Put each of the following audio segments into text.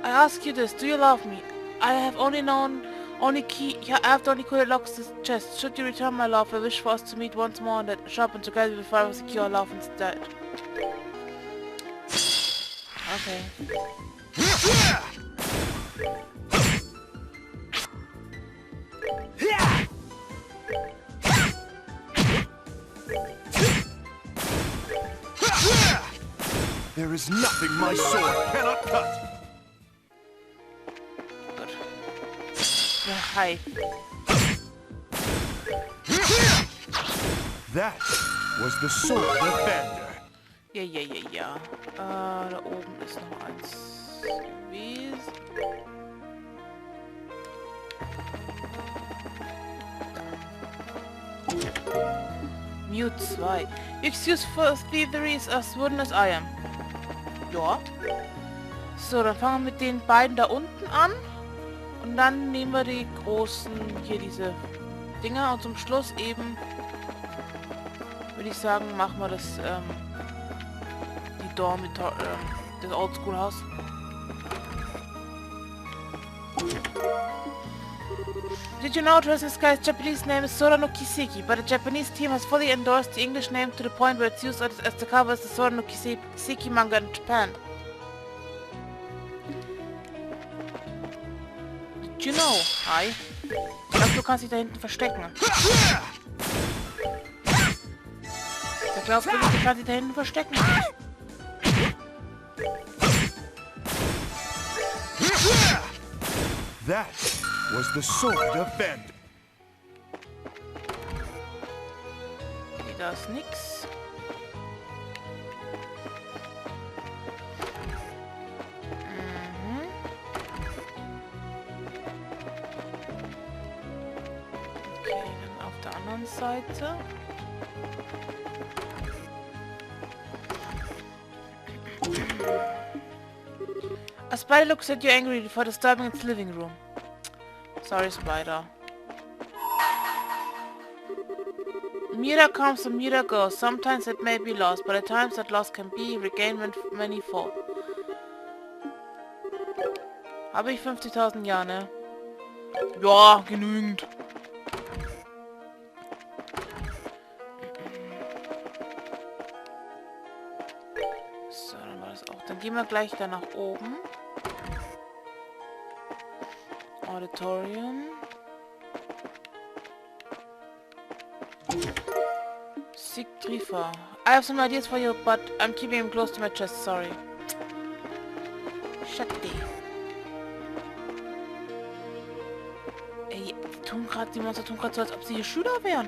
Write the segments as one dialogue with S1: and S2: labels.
S1: I ask you this, do you love me? I have only known, only key, I have the only key that locks this chest. Should you return my love, I wish for us to meet once more in that shop and together we will forever secure our love instead. Okay.
S2: There is nothing my sword cannot cut.
S1: Gut. Ja, hi.
S2: That was the sword of Bender.
S1: Ja. Da oben ist noch eins gewesen. Mute 2. Excuse for thievery as wooden as I am. Ja. So, dann fangen wir mit den beiden da unten an. Und dann nehmen wir die großen, hier diese Dinger. Und zum Schluss eben, würde ich sagen, machen wir das, die Dormitory, das Oldschool-Haus. Did you know this guy's Japanese name is Sora no Kiseki, but the Japanese team has fully endorsed the English name to the point where it's used as the cover of the Sora no Kiseki manga in Japan. Did you know? Hi. Ich glaube, du kannst dich da hinten verstecken. Ich glaube, du kannst dich da hinten verstecken.
S2: That was the sword of Bender.
S1: Okay, da ist nix. Okay, dann auf der anderen Seite. A spider looks at you angrily for disturbing its living room. Sorry, spider. Mueller comes and Mueller goes. Sometimes it may be lost, but at times that loss can be regained when many fall. Habe ich 50.000 Jahre, ne? Ja, genügend. So, dann war das auch. Dann gehen wir gleich da nach oben. Auditorium. Sigtrifa. I have some ideas for you, but I'm keeping him close to my chest, sorry. Shakti. Ey, die Monster tun gerade so, als ob sie hier Schüler wären.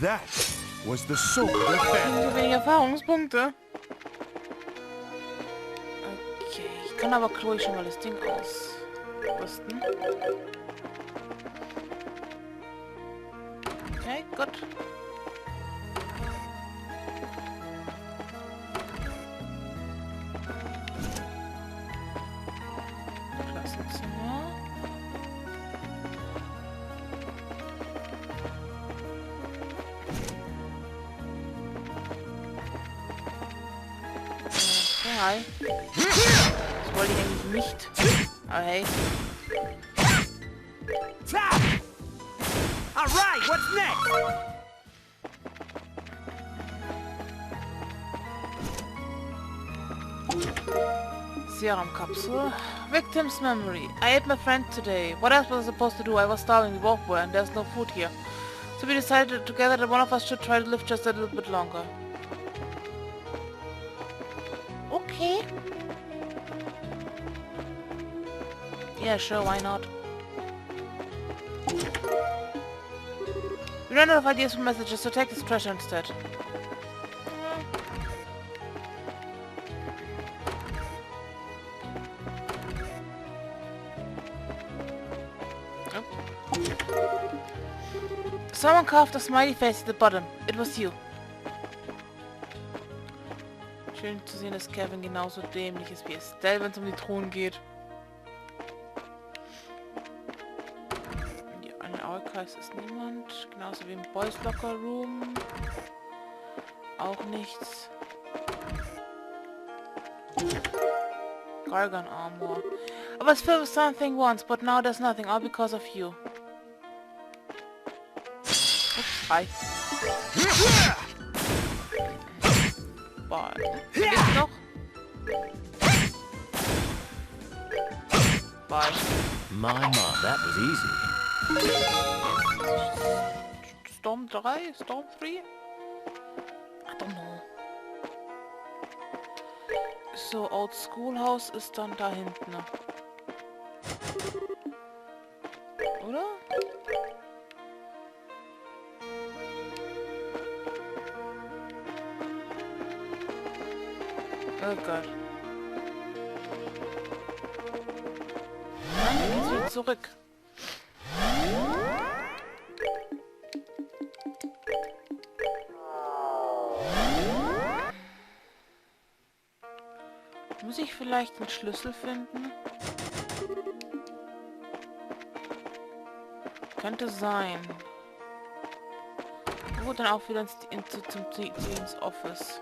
S2: That was the sword of Bender.
S1: Wenig Erfahrungspunkte. Okay, ich kann aber Chloe schon mal das Ding ausrüsten. Okay, gut. Klassenzimmer. Hi. Das wollte ich eigentlich nicht. Aber hey.
S2: Alright, what's next?
S1: Serum capsule. Victim's memory. I ate my friend today. What else was I supposed to do? I was starving, we both were, and there's no food here. So we decided together that one of us should try to live just a little bit longer. Okay. Yeah, sure, why not? We ran out of ideas for messages, so take this treasure instead. Someone carved a smiley face at the bottom. It was you. Schön zu sehen, dass Kevin genauso dämlich ist wie Estelle, wenn es um die Thron geht. In die eine Archives ist niemand. Genauso wie im Boys Locker Room. Auch nichts. Gargan Armor. I was filled with something once, but now there's nothing, all because of you. Ups, hi. Boah. Geht's noch? Bye.
S3: My, that was easy.
S1: Storm 3? Storm 3? I don't know. So, Old Schoolhouse ist dann da hinten. Ne? Oder? Oh Gott. Nein, wir gehen wieder zurück. Muss ich vielleicht einen Schlüssel finden? Könnte sein. Wo dann auch wieder ins Office.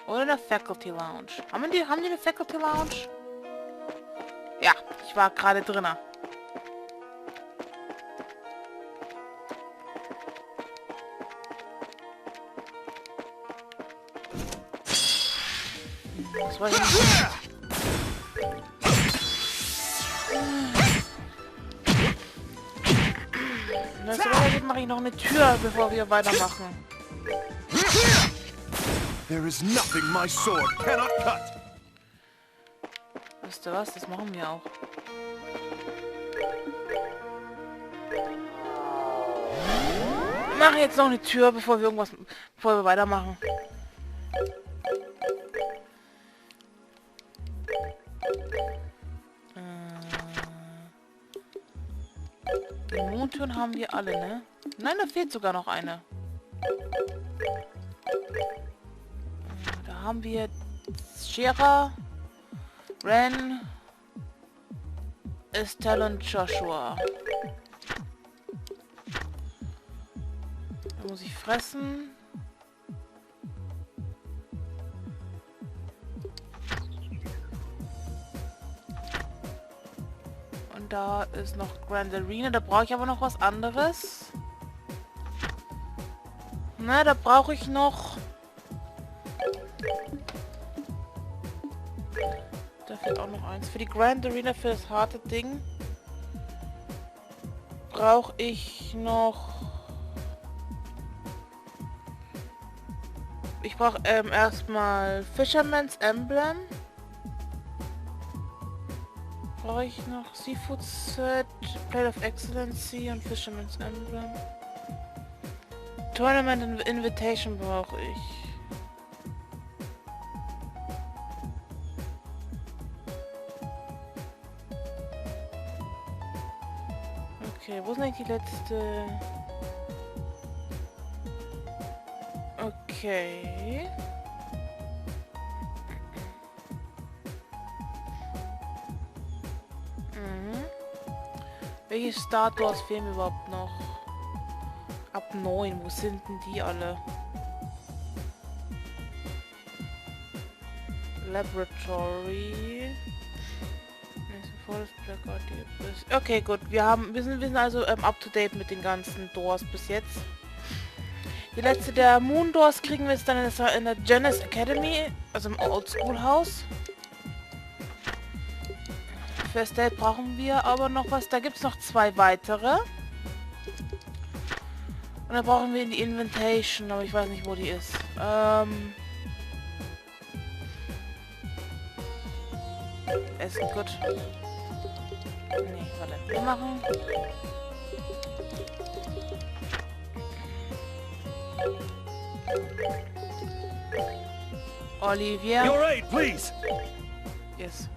S1: Oder in der Faculty Lounge. Haben die eine Faculty Lounge? Ja, ich war gerade drinnen. Das war ja wenn es so weitergeht, mache ich noch eine Tür, bevor wir weitermachen.
S2: There is nothing my sword cannot cut.
S1: Weißt du was? Das machen wir auch. Wir machen jetzt noch eine Tür, bevor wir weitermachen. Die Mondtüren haben wir alle, ne? Nein, da fehlt sogar noch eine. Da haben wir Shera, Ren, Estelle und Joshua. Da muss ich fressen. Und da ist noch Grand Arena. Da brauche ich aber noch was anderes. Na, da brauche ich noch... Da fehlt auch noch eins. Für die Grand Arena, für das harte Ding, brauche ich noch... Ich brauche erstmal Fisherman's Emblem. Brauche ich noch Seafood Set, Plate of Excellency und Fisherman's Emblem. Tournament and Invitation brauche ich. Okay, wo ist eigentlich die letzte? Okay. Welche Statuen fehlen überhaupt noch? Ab 9, wo sind denn die alle? Laboratory. Okay, gut. Wir sind also up to date mit den ganzen Doors bis jetzt. Die letzte der Moon Doors kriegen wir jetzt dann in der Janice Academy, also im Old School House. Für Estelle brauchen wir aber noch was. Da gibt es noch 2 weitere. Und dann brauchen wir die Invitation, aber ich weiß nicht, wo die ist. Essen, gut. Nee, warte. Wir machen... Olivier.
S2: Your aid, please.
S1: Yes.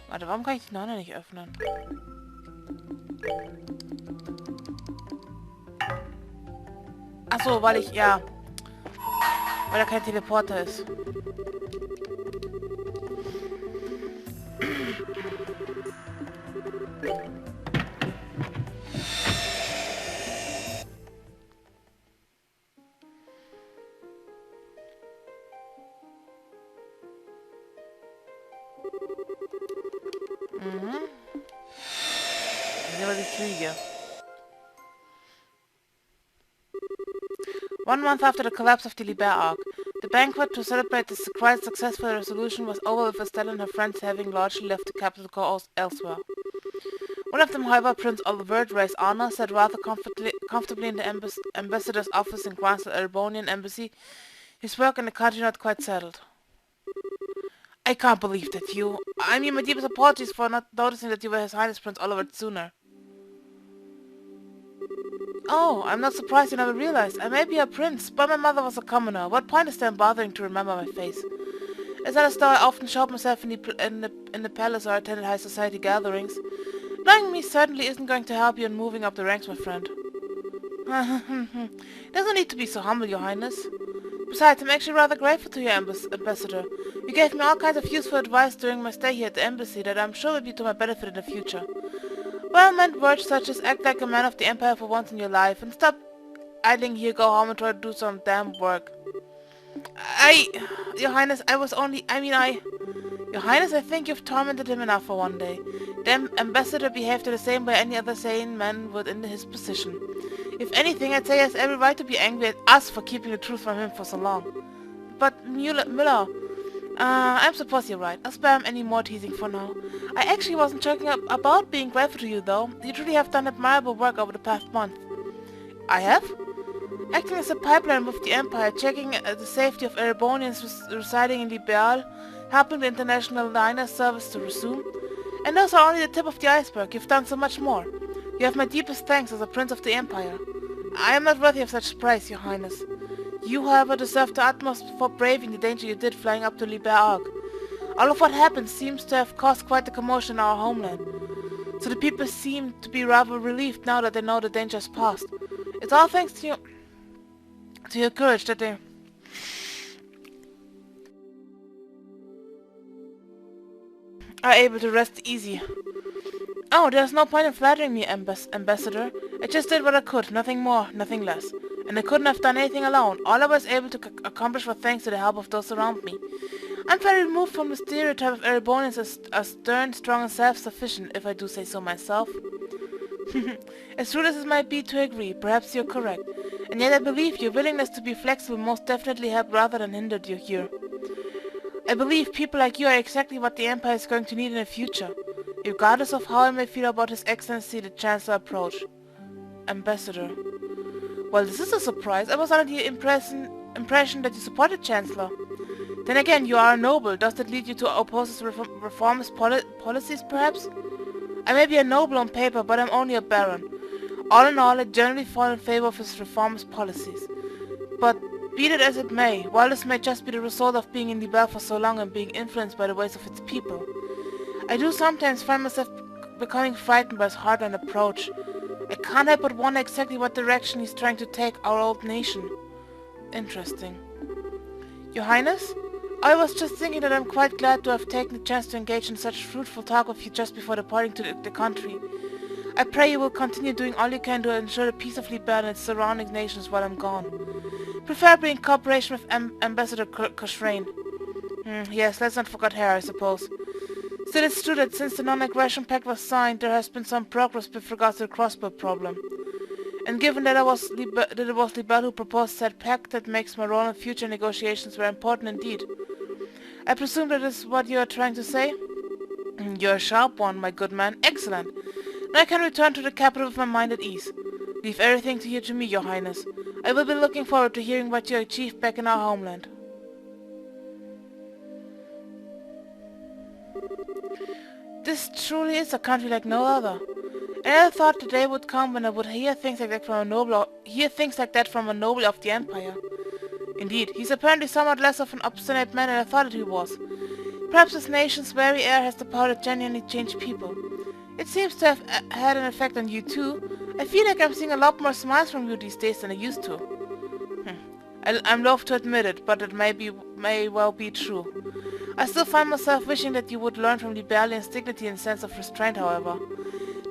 S1: Warte, warum kann ich die Nonne nicht öffnen? Ach so, weil ich, ja... Weil er kein Teleporter ist. Mhm. Nehmen wir die Flüge. 1 month after the collapse of the Liberl arc, the banquet to celebrate the quite successful resolution was over with Estelle and her friends having largely left the capital to go elsewhere. One of them, however, Prince Olivier, Eine, sat rather comfortably in the ambassador's office in Grand's Erebonian embassy, his work in the country not quite settled. I can't believe that you... I mean, my deepest apologies for not noticing that you were His Highness Prince Olivier sooner. Oh, I'm not surprised you never realized. I may be a prince, but my mother was a commoner. What point is there in bothering to remember my face? It's not as though I often showed myself in the palace or attended high society gatherings. Knowing me certainly isn't going to help you in moving up the ranks, my friend. Doesn't need to be so humble, Your Highness. Besides, I'm actually rather grateful to your ambassador. You gave me all kinds of useful advice during my stay here at the embassy that I'm sure will be to my benefit in the future. Well-meant words such as act like a man of the Empire for once in your life and stop idling here, go home and try to do some damn work. Your Highness, Your Highness, I think you've tormented him enough for one day. The ambassador behaved the same way any other sane man would in his position. If anything, I'd say he has every right to be angry at us for keeping the truth from him for so long. But Mueller, I'm supposed you're right. I'll spare him any more teasing for now. I actually wasn't joking about being grateful to you, though. You truly have done admirable work over the past month. I have? Acting as a pipeline with the Empire, checking the safety of Erebonians residing in Liberl, helping the international liner service to resume. And those are only the tip of the iceberg. You've done so much more. You have my deepest thanks as a prince of the Empire. I am not worthy of such praise, Your Highness. You, however, deserve the utmost for braving the danger you did flying up to Liberl Arc. All of what happened seems to have caused quite a commotion in our homeland. So the people seem to be rather relieved now that they know the danger has passed. It's all thanks to your courage that they are able to rest easy. Oh, there's no point in flattering me, Ambassador. I just did what I could, nothing more, nothing less. And I couldn't have done anything alone. All I was able to accomplish was thanks to the help of those around me. I'm very removed from the stereotype of Erebonians as stern, strong, and self-sufficient, if I do say so myself. As rude as it might be to agree, perhaps you're correct. And yet I believe your willingness to be flexible most definitely helped rather than hindered you here. I believe people like you are exactly what the Empire is going to need in the future, regardless of how I may feel about His Excellency the Chancellor approach. Ambassador. Well, this is a surprise. I was under the impression that you supported Chancellor. Then again, you are a noble. Does that lead you to oppose his reformist policies, perhaps? I may be a noble on paper, but I'm only a baron. All in all, I generally fall in favor of his reformist policies. But be that as it may, while this may just be the result of being in Liberl for so long and being influenced by the ways of its people, I do sometimes find myself becoming frightened by his hardline approach. I can't help but wonder exactly what direction he's trying to take our old nation. Interesting. Your Highness? I was just thinking that I'm quite glad to have taken the chance to engage in such fruitful talk with you just before departing to the country. I pray you will continue doing all you can to ensure the peace of Liberl and its surrounding nations while I'm gone. Preferably in cooperation with Ambassador Cochrane. Yes, let's not forget her, I suppose. Still, it's true that since the non-aggression pact was signed, there has been some progress with regards to the crossbow problem. And given that it was Liberl who proposed said pact, that makes my role in future negotiations very important indeed. I presume that is what you are trying to say? You're a sharp one, my good man. Excellent. Now I can return to the capital with my mind at ease. Leave everything to me, Your Highness. I will be looking forward to hearing what you achieved back in our homeland. This truly is a country like no other. I never thought the day would come when I would hear things like that from a noble of the Empire. Indeed, he's apparently somewhat less of an obstinate man than I thought he was. Perhaps this nation's very air has the power to genuinely change people. It seems to have had an effect on you too. I feel like I'm seeing a lot more smiles from you these days than I used to. I'm loath to admit it, but it may well be true. I still find myself wishing that you would learn from Liberl's dignity and sense of restraint, however.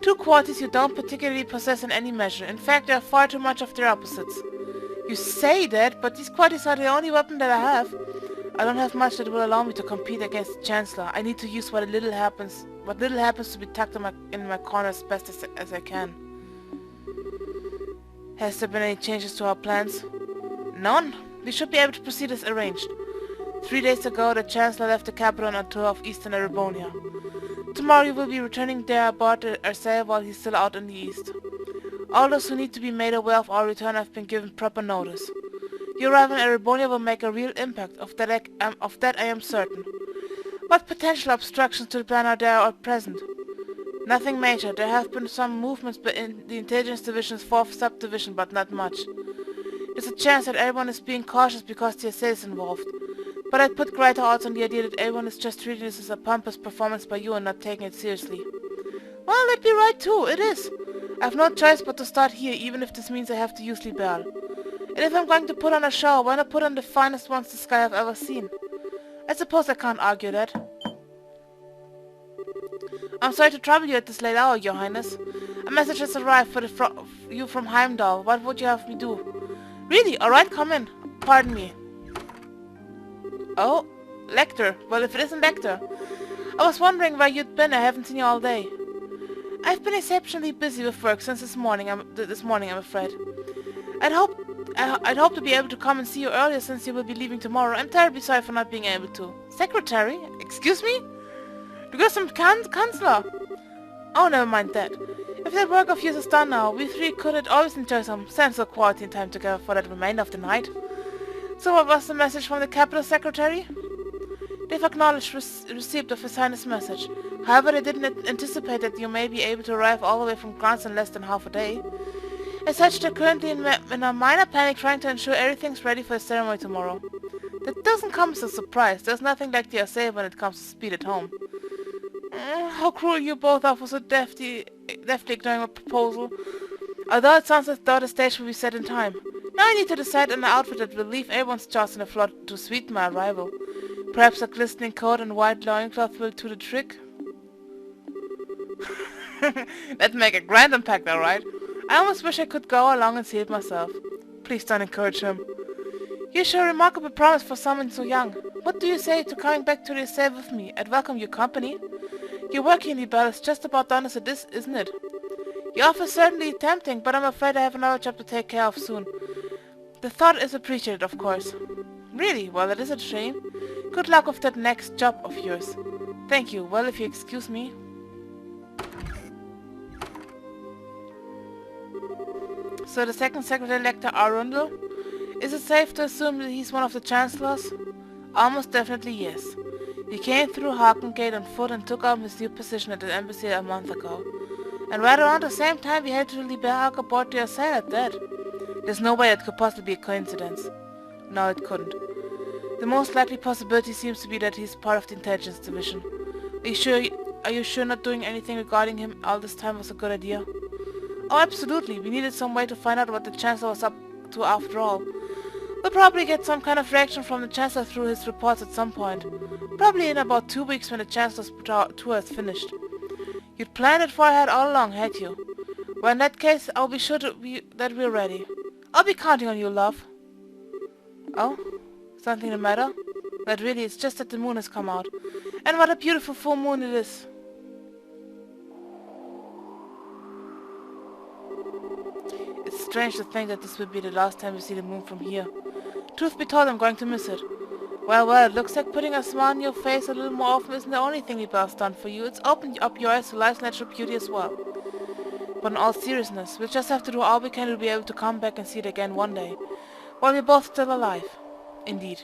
S1: Two qualities you don't particularly possess in any measure. In fact, there are far too much of their opposites. You say that, but these qualities are the only weapon that I have. I don't have much that will allow me to compete against the Chancellor. I need to use what little happens to be tucked in my corner as best as I can. Has there been any changes to our plans? None. We should be able to proceed as arranged. 3 days ago, the Chancellor left the capital on a tour of Eastern Erebonia. Tomorrow you will be returning there aboard the Ersail while he's still out in the east. All those who need to be made aware of our return have been given proper notice. Your arrival in Erebonia will make a real impact, of that I am certain. What potential obstructions to the plan are there at present? Nothing major. There have been some movements in the Intelligence Division's 4th subdivision, but not much. There's a chance that everyone is being cautious because the Ersail is involved. But I'd put greater odds on the idea that everyone is just treating this as a pompous performance by you and not taking it seriously. Well, that'd be right too, it is. I have no choice but to start here, even if this means I have to use Liberl. And if I'm going to put on a show, why not put on the finest ones the sky have ever seen? I suppose I can't argue that. I'm sorry to trouble you at this late hour, Your Highness. A message has arrived for you from Heimdall. What would you have me do? Really? Alright, come in. Pardon me. Oh, Lecter. Well, if it isn't Lecter. I was wondering where you'd been. I haven't seen you all day. I've been exceptionally busy with work since this morning, I'm afraid. I'd hope to be able to come and see you earlier since you will be leaving tomorrow. I'm terribly sorry for not being able to. Secretary? Excuse me? Du gehst zum Kanzler. Oh, never mind that. If that work of yours is done now, we three could always enjoy some sensible quality time together for that remainder of the night. So what was the message from the Capital Secretary? They've acknowledged receipt of His Highness' message. However, they didn't anticipate that you may be able to arrive all the way from France in less than half a day. As such, they're currently in a minor panic trying to ensure everything's ready for the ceremony tomorrow. That doesn't come as a surprise. There's nothing like the Ersail when it comes to speed at home. How cruel you both are for so deftly ignoring my proposal. Although it sounds as though the stage will be set in time. Now I need to decide on an outfit that will leave everyone's jaws in the floor to sweeten my arrival. Perhaps a glistening coat and white loincloth will do the trick? That'd make a grand impact, alright. I almost wish I could go along and see it myself. Please don't encourage him. You show a remarkable promise for someone so young. What do you say to coming back to the Ersail with me? I'd welcome your company. Your work here in Liberl is just about done as it is, isn't it? Your offer is certainly tempting, but I'm afraid I have another job to take care of soon. The thought is appreciated, of course. Really? Well, that is a shame. Good luck with that next job of yours. Thank you. Well, if you excuse me. So the second Secretary Elector Arundel? Is it safe to assume that he's one of the Chancellors? Almost definitely yes. He came through Harkengate on foot and took up his new position at the embassy a month ago. And right around the same time we headed to Liberl aboard the Ersail at that. There's no way it could possibly be a coincidence. No, it couldn't. The most likely possibility seems to be that he's part of the Intelligence Division. Are you sure not doing anything regarding him all this time was a good idea? Oh, absolutely. We needed some way to find out what the Chancellor was up to after all. We'll probably get some kind of reaction from the Chancellor through his reports at some point. Probably in about 2 weeks when the Chancellor's tour is finished. You'd planned it far ahead all along, had you? Well, in that case, I'll be sure that we're ready. I'll be counting on you, love. Oh? Something the matter? Not really, it's just that the moon has come out. And what a beautiful full moon it is. It's strange to think that this will be the last time we see the moon from here. Truth be told, I'm going to miss it. Well, it looks like putting a smile on your face a little more often isn't the only thing Liberl's done for you. It's opened up your eyes to life's natural beauty as well. But in all seriousness, we'll just have to do all we can to be able to come back and see it again one day, while we're both still alive. Indeed.